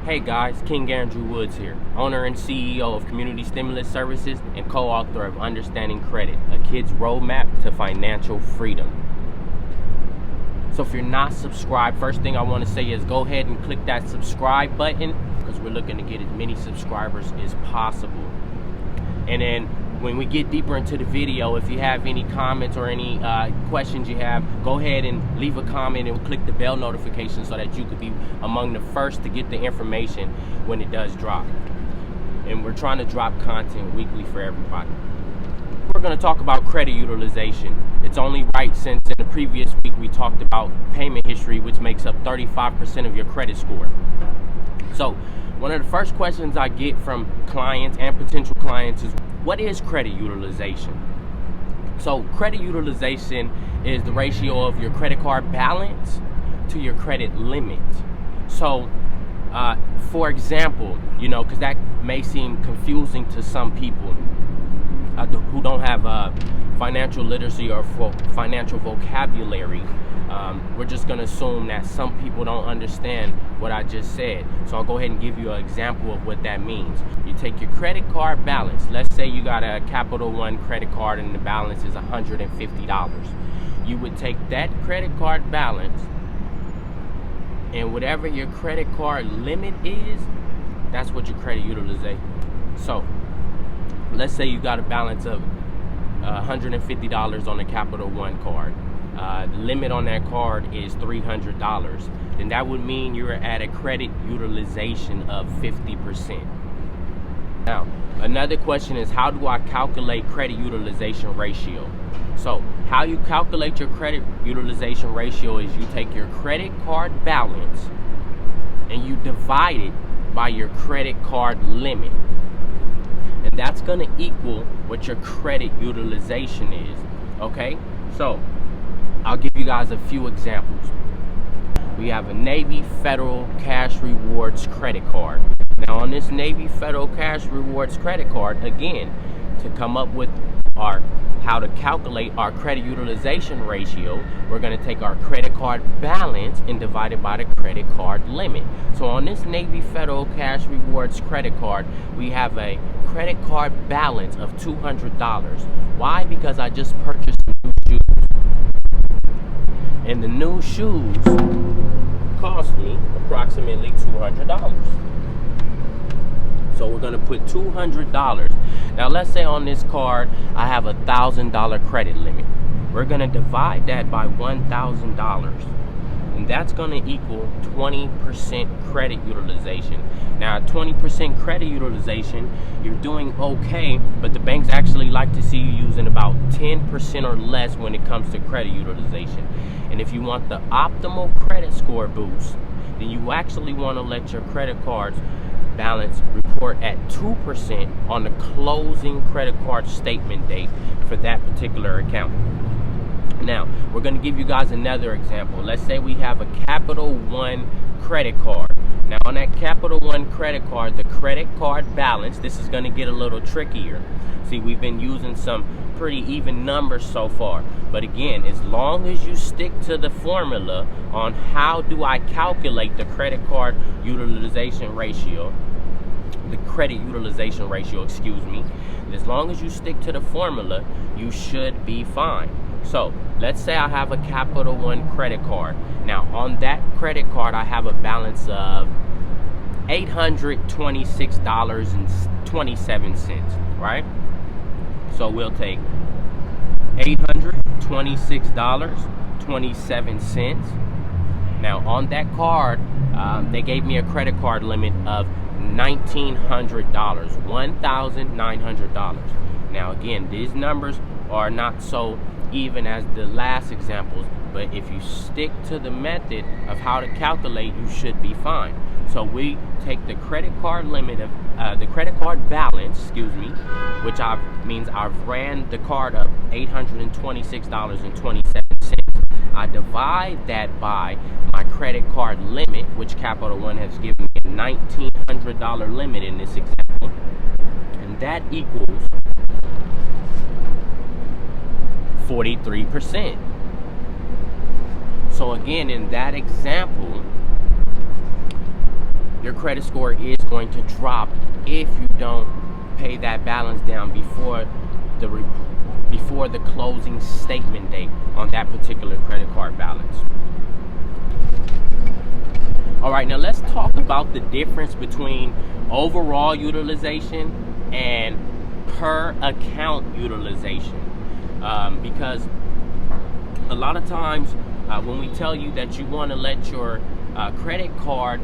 Hey guys, King Andrew Woods here, owner and CEO of Community Stimulus Services and co-author of Understanding Credit, a kid's roadmap to financial freedom. So if you're not subscribed, first thing I want to say is go ahead and click that subscribe button because we're looking to get as many subscribers as possible. And then when we get deeper into the video, if you have any comments or any questions you have, go ahead and leave a comment and click the bell notification so that you could be among the first to get the information when it does drop. And we're trying to drop content weekly for everybody. We're going to talk about credit utilization. It's only right since in the previous week we talked about payment history, which makes up 35% of your credit score. So one of the first questions I get from clients and potential clients is, what is credit utilization? So credit utilization is the ratio of your credit card balance to your credit limit. So for example, because that may seem confusing to some people who don't have financial literacy or financial vocabulary. We're just going to assume that some people don't understand what I just said. So I'll go ahead and give you an example of what that means. You take your credit card balance. Let's say you got a Capital One credit card and the balance is $150. You would take that credit card balance and whatever your credit card limit is, that's what your credit utilization. So let's say you got a balance of $150 on the Capital One card. The limit on that card is $300. Then that would mean you're at a credit utilization of 50%. Now, another question is, how do I calculate credit utilization ratio? So, how you calculate your credit utilization ratio is you take your credit card balance and you divide it by your credit card limit. And that's going to equal what your credit utilization is. Okay? So, I'll give you guys a few examples. We have a Navy Federal Cash Rewards credit card. Now on this Navy Federal Cash Rewards credit card, again, to come up with how to calculate our credit utilization ratio, we're going to take our credit card balance and divide it by the credit card limit. So on this Navy Federal Cash Rewards credit card, we have a credit card balance of $200. Why? Because I just purchased new shoes. And the new shoes cost me approximately $200. So we're going to put $200. Now let's say on this card I have $1,000 credit limit. We're going to divide that by $1,000. And that's going to equal 20% credit utilization. Now, 20% credit utilization, you're doing okay, but the banks actually like to see you using about 10% or less when it comes to credit utilization. And if you want the optimal credit score boost, then you actually want to let your credit cards balance report at 2% on the closing credit card statement date for that particular account. Now, we're going to give you guys another example. Let's say we have a Capital One credit card. Now, on that Capital One credit card, the credit card balance, this is going to get a little trickier. See, we've been using some pretty even numbers so far. But again, as long as you stick to the formula on how do I calculate the credit card utilization ratio, as long as you stick to the formula, you should be fine. So let's say I have a Capital One credit card. Now on that credit card, I have a balance of $826.27, right? So we'll take $826.27. Now on that card, they gave me a credit card limit of $1,900, $1,900. Now again, these numbers are not so even as the last examples, but if you stick to the method of how to calculate, you should be fine. So we take the credit card limit of the credit card balance, which means I've ran the card up $826.27. I divide that by my credit card limit, which Capital One has given me a $1,900 limit in this example, and that equals 43%. So again, in that example, your credit score is going to drop if you don't pay that balance down before the closing statement date on that particular credit card balance. All right, now let's talk about the difference between overall utilization and per account utilization, because a lot of times when we tell you that you want to let your credit card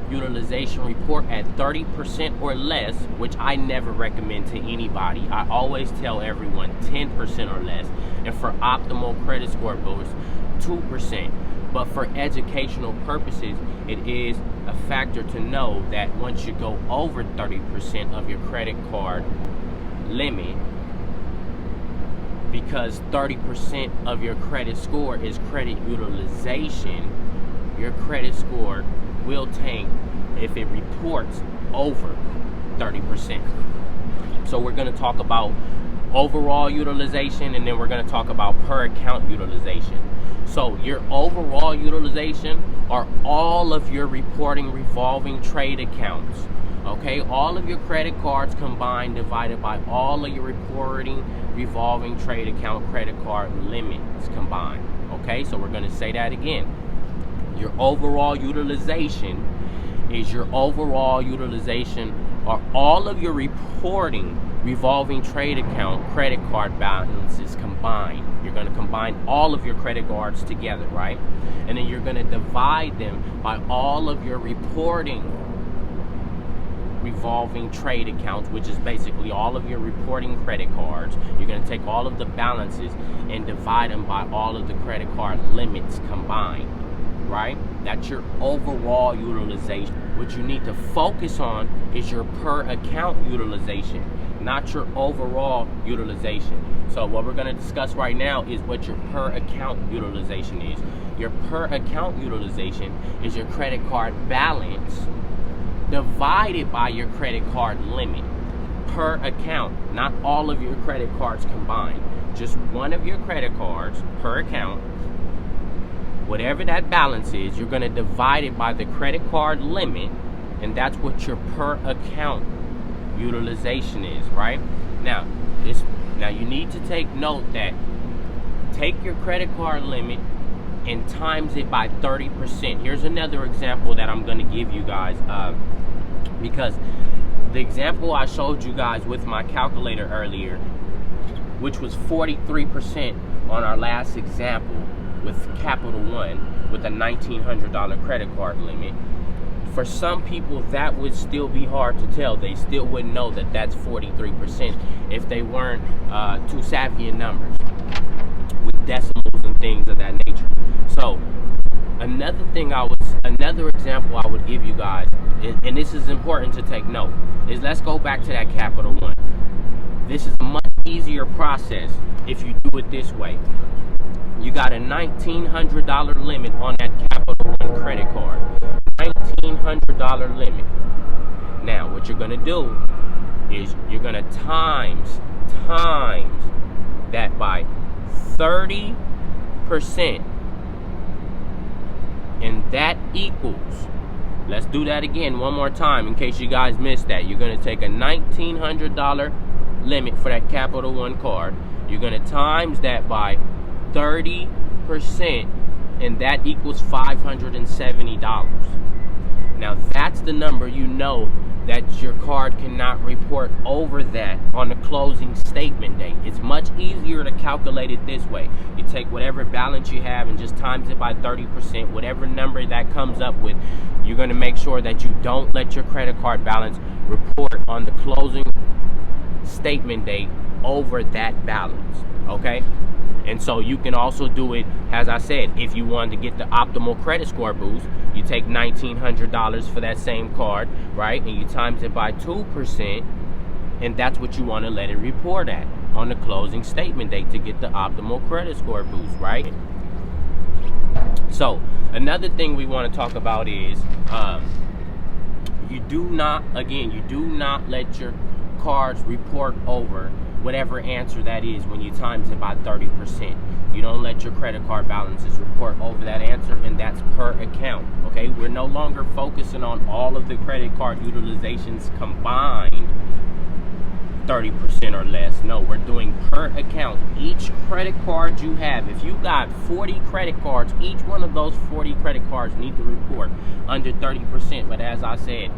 utilization report at 30% or less, which I never recommend to anybody. I always tell everyone 10% or less, and for optimal credit score boost, 2%. But for educational purposes, it is a factor to know that once you go over 30% of your credit card limit, because 30% of your credit score is credit utilization, your credit score will tank if it reports over 30%. So we're going to talk about overall utilization, and then we're going to talk about per account utilization. So your overall utilization are all of your reporting revolving trade accounts. Okay, all of your credit cards combined divided by all of your reporting revolving trade account credit card limits combined. Okay, so we're going to say that again. Your overall utilization is your overall utilization or all of your reporting revolving trade account credit card balances combined. You're going to combine all of your credit cards together, right? And then you're going to divide them by all of your reporting revolving trade accounts, which is basically all of your reporting credit cards. You're going to take all of the balances and divide them by all of the credit card limits combined, right? That's your overall utilization. What you need to focus on is your per account utilization, not your overall utilization. So what we're going to discuss right now is what your per account utilization is. Your per account utilization is your credit card balance divided by your credit card limit per account, not all of your credit cards combined. Just one of your credit cards per account. Whatever that balance is, you're going to divide it by the credit card limit, and that's what your per account utilization is, right? Now you need to take note that take your credit card limit and times it by 30%. Here's another example that I'm going to give you guys, because the example I showed you guys with my calculator earlier, which was 43% on our last example with Capital One with a $1,900 credit card limit. For some people, that would still be hard to tell. They still wouldn't know that that's 43% if they weren't too savvy in numbers with decimals and things of that nature. So another example I would give you guys, and this is important to take note, is let's go back to that Capital One. This is a much easier process if you do it this way. You got a $1,900 limit on that Capital One credit card. $1,900 limit. Now, what you're going to do is you're going to times that by 30%. And that equals, let's do that again one more time in case you guys missed that. You're going to take a $1,900 limit for that Capital One card. You're going to times that by 30%, and that equals $570. Now that's the number you know that your card cannot report over that on the closing statement date. It's much easier to calculate it this way. You take whatever balance you have and just times it by 30%, whatever number that comes up with. You're going to make sure that you don't let your credit card balance report on the closing statement date over that balance, okay? And so you can also do it, as I said, if you wanted to get the optimal credit score boost, you take $1,900 for that same card, right? And you times it by 2%, and that's what you want to let it report at on the closing statement date to get the optimal credit score boost, right? So another thing we want to talk about is you do not let your cards report over whatever answer that is when you times it by 30%. You don't let your credit card balances report over that answer, and that's per account. Okay, we're no longer focusing on all of the credit card utilizations combined 30% or less. No, we're doing per account. Each credit card you have, if you got 40 credit cards, each one of those 40 credit cards need to report under 30%. But as I said,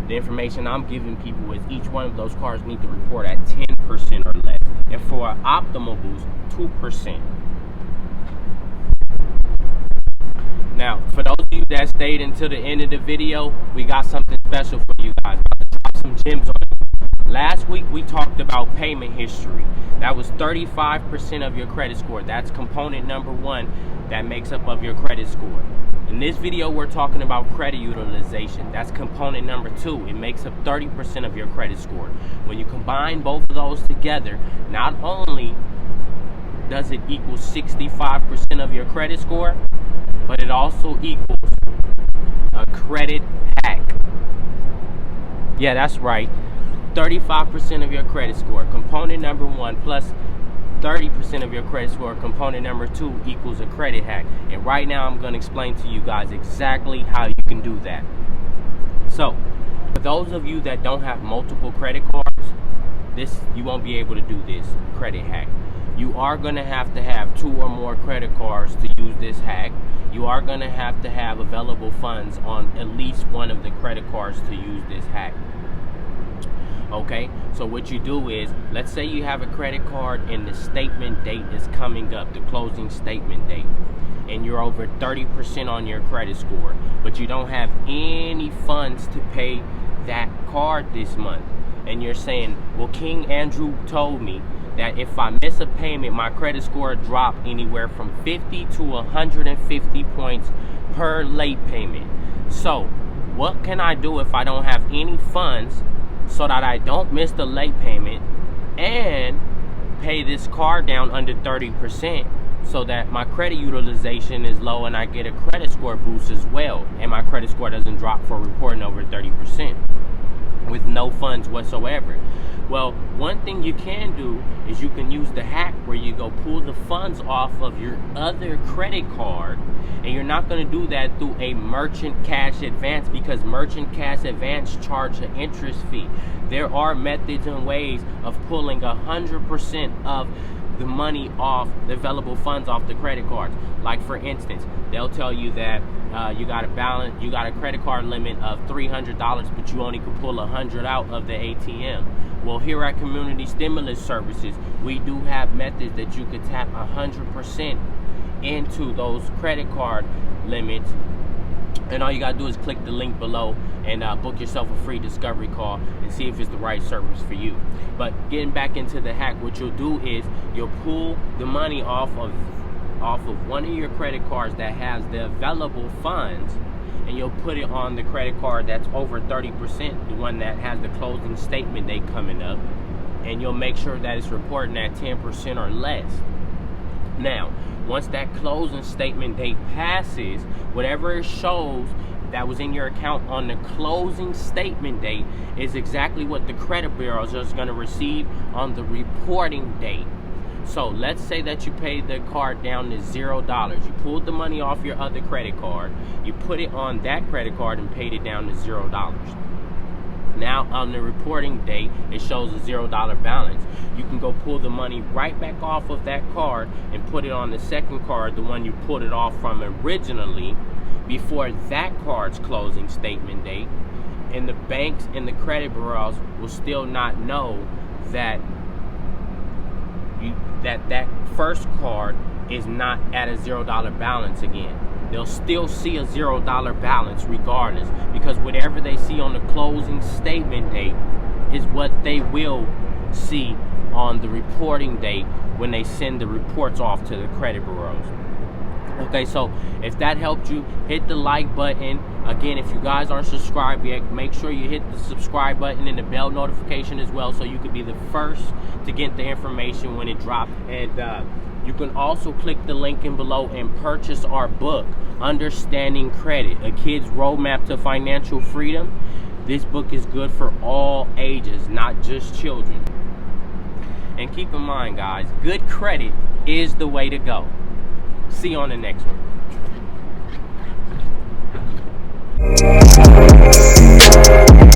the information I'm giving people is each one of those cards need to report at 10% or less. And for an optimal boost, 2%. Now, for those of you that stayed until the end of the video, we got something special for you guys. I'm about to drop some gems on you. Last week, we talked about payment history. That was 35% of your credit score. That's component number 1 that makes up of your credit score. In this video, we're talking about credit utilization. That's component number 2. It makes up 30% of your credit score. When you combine both of those together, not only does it equal 65% of your credit score, but it also equals a credit hack. Yeah, that's right. 35% of your credit score, component number 1, plus 30% of your credit score, component number 2, equals a credit hack. And right now I'm going to explain to you guys exactly how you can do that. So, for those of you that don't have multiple credit cards, you won't be able to do this credit hack. You are going to have 2 or more credit cards to use this hack. You are going to have available funds on at least one of the credit cards to use this hack. Okay, so what you do is, let's say you have a credit card and the statement date is coming up, the closing statement date, and you're over 30% on your credit score, but you don't have any funds to pay that card this month. And you're saying, well, King Andrew told me that if I miss a payment, my credit score drop anywhere from 50 to 150 points per late payment. So what can I do if I don't have any funds so that I don't miss the late payment and pay this card down under 30%, so that my credit utilization is low and I get a credit score boost as well, and my credit score doesn't drop for reporting over 30% with no funds whatsoever? Well, one thing you can do is you can use the hack where you go pull the funds off of your other credit card, and you're not going to do that through a merchant cash advance, because merchant cash advance charge an interest fee. There are methods and ways of pulling 100% of the money off, the available funds off the credit cards. Like for instance, they'll tell you that you got a credit card limit of $300, but you only can pull $100 out of the ATM. Well, here at Community Stimulus Services, we do have methods that you could tap 100% into those credit card limits. And all you gotta do is click the link below and book yourself a free discovery call and see if it's the right service for you. But getting back into the hack, what you'll do is you'll pull the money off of one of your credit cards that has the available funds, and you'll put it on the credit card that's over 30%, the one that has the closing statement date coming up, and you'll make sure that it's reporting at 10% or less. Now, once that closing statement date passes, whatever it shows that was in your account on the closing statement date is exactly what the credit bureaus are going to receive on the reporting date. So let's say that you paid the card down to $0. You pulled the money off your other credit card, you put it on that credit card and paid it down to $0. Now on the reporting date, it shows a $0 balance. You can go pull the money right back off of that card and put it on the second card, the one you pulled it off from originally, before that card's closing statement date. And the banks and the credit bureaus will still not know that that first card is not at a $0 balance again. They'll still see a $0 balance regardless, because whatever they see on the closing statement date is what they will see on the reporting date when they send the reports off to the credit bureaus. Okay, so if that helped you, hit the like button. Again, if you guys aren't subscribed yet, make sure you hit the subscribe button and the bell notification as well, so you can be the first to get the information when it drops. And you can also click the link in below and purchase our book, Understanding Credit, A Kid's Roadmap to Financial Freedom. This book is good for all ages, not just children. And keep in mind, guys, good credit is the way to go. See you on the next one.